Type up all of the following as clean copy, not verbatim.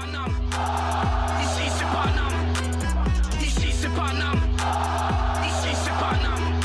Paname. Ici c'est Paname. Ici c'est Paname. Ici c'est Paname.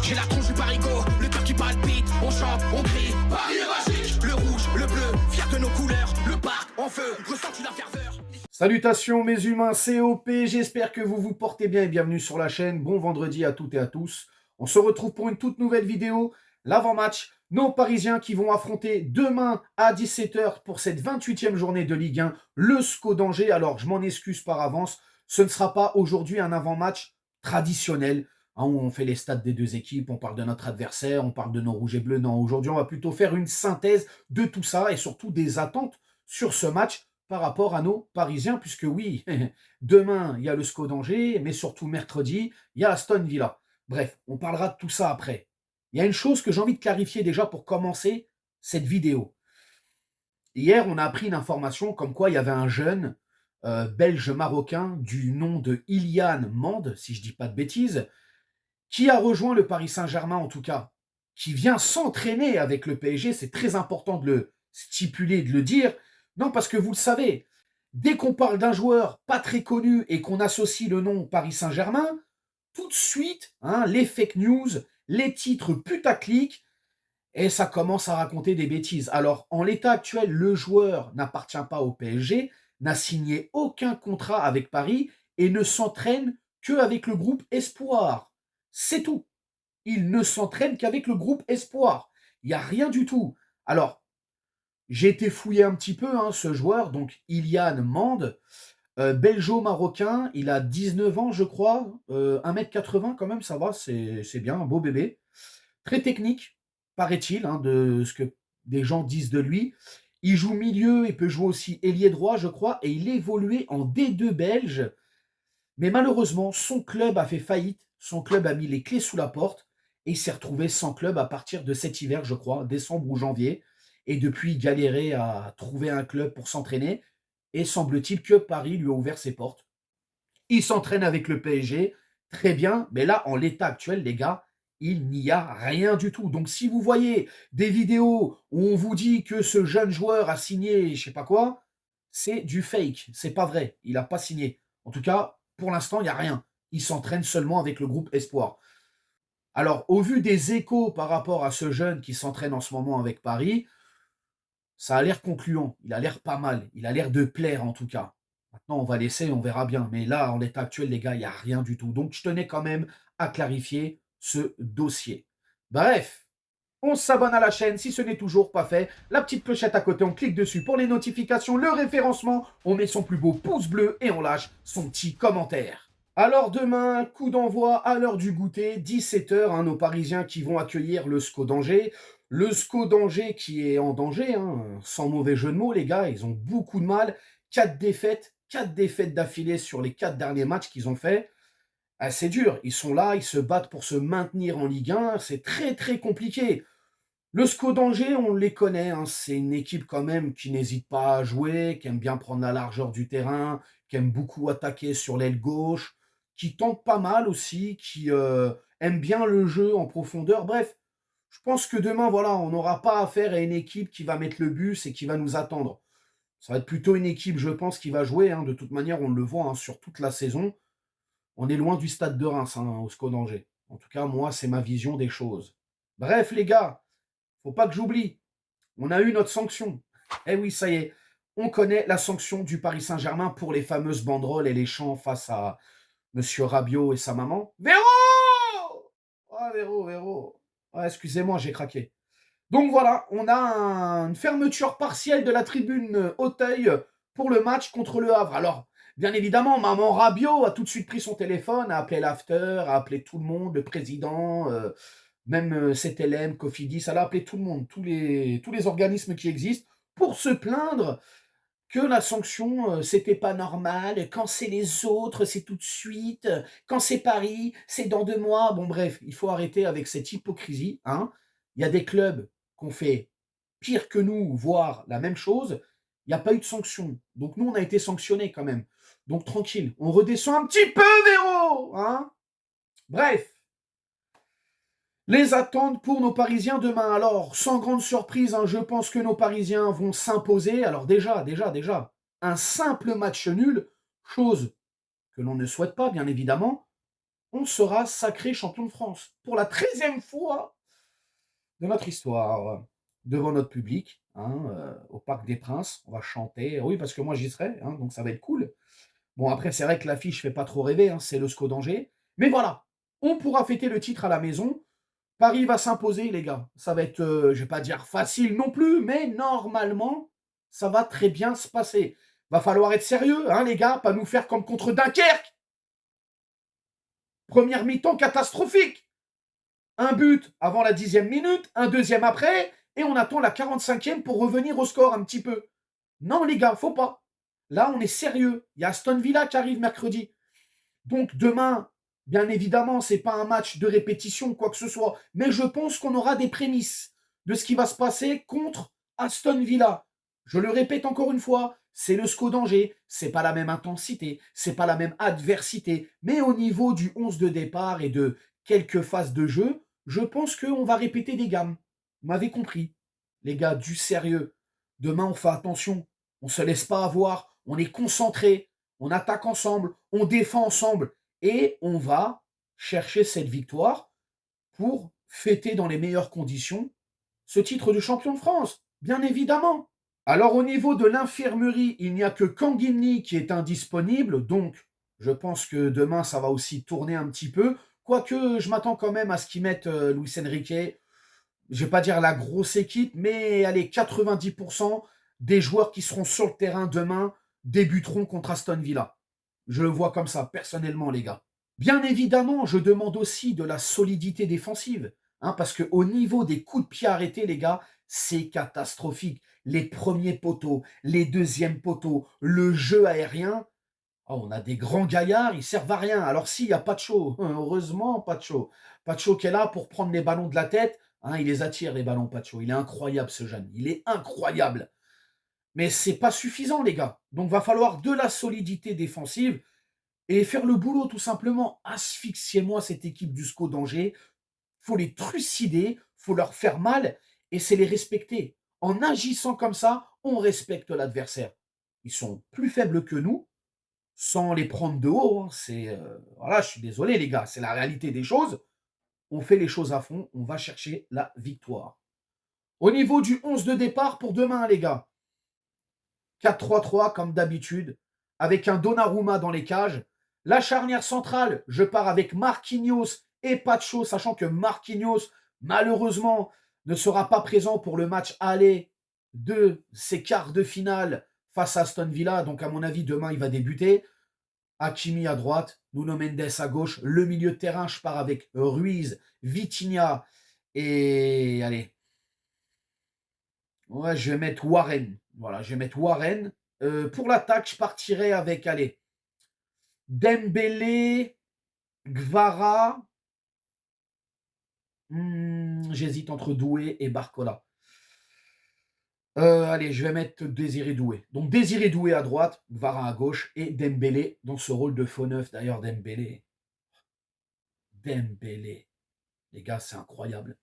J'ai la tronche du parigot, le cœur qui palpite. On chante, on crie, Paris est magique. Le rouge, le bleu, fier de nos couleurs. Le parc en feu, ressens-tu la ferveur? Salutations mes humains COP, j'espère que vous vous portez bien et bienvenue sur la chaîne. Bon vendredi à toutes et à tous. On se retrouve pour une toute nouvelle vidéo, l'avant-match. Nos Parisiens qui vont affronter demain à 17 h pour cette 28e journée de Ligue 1, le SCO d'Angers. Alors je m'en excuse par avance, ce ne sera pas aujourd'hui un avant-match traditionnel, hein, où on fait les stats des deux équipes, on parle de notre adversaire, on parle de nos rouges et bleus. Non, aujourd'hui on va plutôt faire une synthèse de tout ça et surtout des attentes sur ce match par rapport à nos Parisiens, puisque oui, demain, il y a le SCO d'Angers, mais surtout mercredi, il y a Aston Villa. Bref, on parlera de tout ça après. Il y a une chose que j'ai envie de clarifier déjà pour commencer cette vidéo. Hier, on a appris une information comme quoi il y avait un jeune belge-marocain du nom de Ilian Mande, si je ne dis pas de bêtises, qui a rejoint le Paris Saint-Germain en tout cas, qui vient s'entraîner avec le PSG. C'est très important de le stipuler, de le dire. Non, parce que vous le savez, dès qu'on parle d'un joueur pas très connu et qu'on associe le nom Paris Saint-Germain, tout de suite, hein, les fake news, les titres putaclic, et ça commence à raconter des bêtises. Alors, en l'état actuel, le joueur n'appartient pas au PSG, n'a signé aucun contrat avec Paris et ne s'entraîne qu'avec le groupe Espoir. C'est tout. Il ne s'entraîne qu'avec le groupe Espoir. Il n'y a rien du tout. Alors, j'ai été fouiller un petit peu, hein, ce joueur, donc Ilian Mande, belgeo-marocain, il a 19 ans, je crois, 1,80 m quand même, ça va, c'est bien, un beau bébé. Très technique, paraît-il, hein, de ce que des gens disent de lui. Il joue milieu, il peut jouer aussi ailier droit, je crois, et il évoluait en D2 belge. Mais malheureusement, son club a fait faillite, son club a mis les clés sous la porte, et il s'est retrouvé sans club à partir de cet hiver, je crois, décembre ou janvier. Et depuis, il galérait à trouver un club pour s'entraîner. Et semble-t-il que Paris lui a ouvert ses portes. Il s'entraîne avec le PSG, très bien, mais là, en l'état actuel, les gars, il n'y a rien du tout. Donc, si vous voyez des vidéos où on vous dit que ce jeune joueur a signé, je sais pas quoi, c'est du fake, c'est pas vrai, il n'a pas signé. En tout cas, pour l'instant, il n'y a rien. Il s'entraîne seulement avec le groupe Espoir. Alors, au vu des échos par rapport à ce jeune qui s'entraîne en ce moment avec Paris, ça a l'air concluant, il a l'air pas mal, il a l'air de plaire en tout cas. Maintenant, on va laisser, on verra bien. Mais là, en l'état actuel, les gars, il n'y a rien du tout. Donc, je tenais quand même à clarifier ce dossier. Bref, on s'abonne à la chaîne si ce n'est toujours pas fait. La petite clochette à côté, on clique dessus pour les notifications, le référencement. On met son plus beau pouce bleu et on lâche son petit commentaire. Alors demain, coup d'envoi à l'heure du goûter, 17 h, hein, nos Parisiens qui vont accueillir le SCO d'Angers. Le SCO d'Angers qui est en danger, hein, sans mauvais jeu de mots, les gars, ils ont beaucoup de mal. 4 défaites d'affilée sur les 4 derniers matchs qu'ils ont fait. Ah, c'est dur, ils sont là, ils se battent pour se maintenir en Ligue 1, c'est très très compliqué. Le SCO d'Angers, on les connaît, hein, c'est une équipe quand même qui n'hésite pas à jouer, qui aime bien prendre la largeur du terrain, qui aime beaucoup attaquer sur l'aile gauche, qui tente pas mal aussi, qui aime bien le jeu en profondeur. Bref, je pense que demain, voilà, on n'aura pas affaire à une équipe qui va mettre le bus et qui va nous attendre. Ça va être plutôt une équipe, je pense, qui va jouer. Hein. De toute manière, on le voit, hein, sur toute la saison. On est loin du stade de Reims, hein, au SCO d'Angers. En tout cas, moi, c'est ma vision des choses. Bref, les gars, faut pas que j'oublie. On a eu notre sanction. Eh oui, ça y est. On connaît la sanction du Paris Saint-Germain pour les fameuses banderoles et les chants face à Monsieur Rabiot et sa maman. Véro! Ah, Véro, Véro. Ah, excusez-moi, j'ai craqué. Donc voilà, on a une fermeture partielle de la tribune Auteuil pour le match contre le Havre. Alors, bien évidemment, maman Rabiot a tout de suite pris son téléphone, a appelé l'after, a appelé tout le monde, le président, même CTLM, Cofidis, elle a appelé tout le monde, tous les organismes qui existent, pour se plaindre que la sanction, c'était pas normal. Quand c'est les autres, c'est tout de suite. Quand c'est Paris, c'est dans 2 mois. Bon bref, il faut arrêter avec cette hypocrisie, hein. Il y a des clubs qui ont fait pire que nous, voire la même chose. Il n'y a pas eu de sanction. Donc nous, on a été sanctionnés quand même. Donc tranquille, on redescend un petit peu, Véro, hein. Bref, les attentes pour nos Parisiens demain. Alors, sans grande surprise, hein, je pense que nos Parisiens vont s'imposer. Alors déjà, un simple match nul, chose que l'on ne souhaite pas, bien évidemment, on sera sacré champion de France. Pour la 13e fois de notre histoire, devant notre public, au Parc des Princes. On va chanter. Oui, parce que moi, j'y serai, donc ça va être cool. Bon, après, c'est vrai que l'affiche ne fait pas trop rêver, c'est le SCO d'Angers. Mais voilà, on pourra fêter le titre à la maison. Paris va s'imposer, les gars. Ça va être, je ne vais pas dire facile non plus, mais normalement, ça va très bien se passer. Va falloir être sérieux, les gars, pas nous faire comme contre Dunkerque. Première mi-temps catastrophique. Un but avant la 10e minute, un deuxième après, et on attend la 45e pour revenir au score un petit peu. Non, les gars, faut pas. Là, on est sérieux. Il y a Aston Villa qui arrive mercredi. Donc demain, bien évidemment, ce n'est pas un match de répétition, quoi que ce soit. Mais je pense qu'on aura des prémices de ce qui va se passer contre Aston Villa. Je le répète encore une fois, c'est le SCO d'Angers. Ce n'est pas la même intensité, ce n'est pas la même adversité. Mais au niveau du 11 de départ et de quelques phases de jeu, je pense qu'on va répéter des gammes. Vous m'avez compris. Les gars, du sérieux. Demain, on fait attention. On ne se laisse pas avoir. On est concentré. On attaque ensemble. On défend ensemble. Et on va chercher cette victoire pour fêter dans les meilleures conditions ce titre de champion de France. Bien évidemment. Alors, au niveau de l'infirmerie, il n'y a que Kanguini qui est indisponible. Donc, je pense que demain, ça va aussi tourner un petit peu. Quoique, je m'attends quand même à ce qu'ils mettent Luis Enrique. Je ne vais pas dire la grosse équipe, mais allez, 90% des joueurs qui seront sur le terrain demain débuteront contre Aston Villa. Je le vois comme ça, personnellement, les gars. Bien évidemment, je demande aussi de la solidité défensive. Parce qu'au niveau des coups de pied arrêtés, les gars, c'est catastrophique. Les premiers poteaux, les deuxièmes poteaux, le jeu aérien. Oh, on a des grands gaillards, ils servent à rien. Alors s'il n'y a Pacho, heureusement Pacho. Pacho qui est là pour prendre les ballons de la tête. Il les attire, les ballons, Pacho. Il est incroyable, ce jeune. Il est incroyable. Mais c'est pas suffisant, les gars. Donc, va falloir de la solidité défensive et faire le boulot, tout simplement. Asphyxiez-moi cette équipe du SCO d'Angers. Faut les trucider, faut leur faire mal et c'est les respecter. En agissant comme ça, on respecte l'adversaire. Ils sont plus faibles que nous, sans les prendre de haut. Voilà, je suis désolé, les gars. C'est la réalité des choses. On fait les choses à fond, on va chercher la victoire. Au niveau du 11 de départ pour demain, les gars, 4-3-3 comme d'habitude, avec un Donnarumma dans les cages. La charnière centrale, je pars avec Marquinhos et Pacho, sachant que Marquinhos, malheureusement, ne sera pas présent pour le match aller de ces quarts de finale face à Aston Villa. Donc, à mon avis, demain, il va débuter. Hakimi à droite, Nuno Mendes à gauche. Le milieu de terrain, je pars avec Ruiz, Vitinha et... Allez. Ouais, je vais mettre Warren. Voilà, je vais mettre Warren. Pour l'attaque, je partirai avec, allez, Dembélé, Gvara. J'hésite entre Doué et Barcola. Allez, je vais mettre Désiré Doué. Donc Désiré Doué à droite, Gvara à gauche et Dembélé dans ce rôle de faux neuf. D'ailleurs, Dembélé. Les gars, c'est incroyable.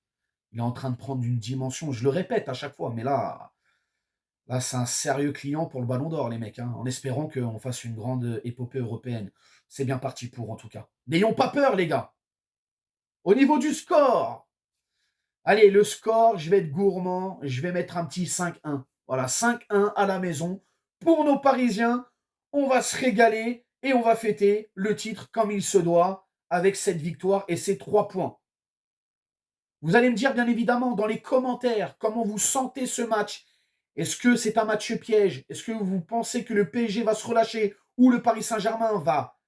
Il est en train de prendre une dimension, je le répète à chaque fois, mais là c'est un sérieux client pour le Ballon d'Or, les mecs, en espérant qu'on fasse une grande épopée européenne. C'est bien parti pour, en tout cas. N'ayons pas peur, les gars. Au niveau du score, allez, le score, je vais être gourmand, je vais mettre un petit 5-1. Voilà, 5-1 à la maison. Pour nos Parisiens, on va se régaler et on va fêter le titre comme il se doit avec cette victoire et ces 3 points. Vous allez me dire, bien évidemment, dans les commentaires, comment vous sentez ce match. Est-ce que c'est un match piège? Est-ce que vous pensez que le PSG va se relâcher ou le Paris Saint-Germain va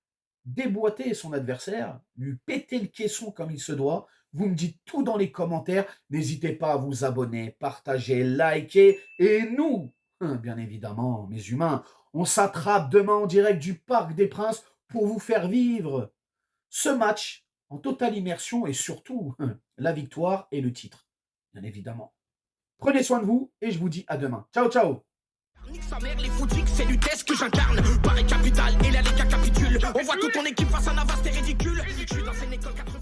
déboîter son adversaire, lui péter le caisson comme il se doit? Vous me dites tout dans les commentaires. N'hésitez pas à vous abonner, partager, liker. Et nous, bien évidemment, mes humains, on s'attrape demain en direct du Parc des Princes pour vous faire vivre ce match en totale immersion et surtout la victoire et le titre, bien évidemment. Prenez soin de vous et je vous dis à demain. Ciao, ciao. Nique sa mère, les foutiques, c'est l'UTES que j'incarne. Paris capitale et là les gars capitulent. On voit toute ton équipe face à Navas, t'es ridicule. Je suis dans une école 80.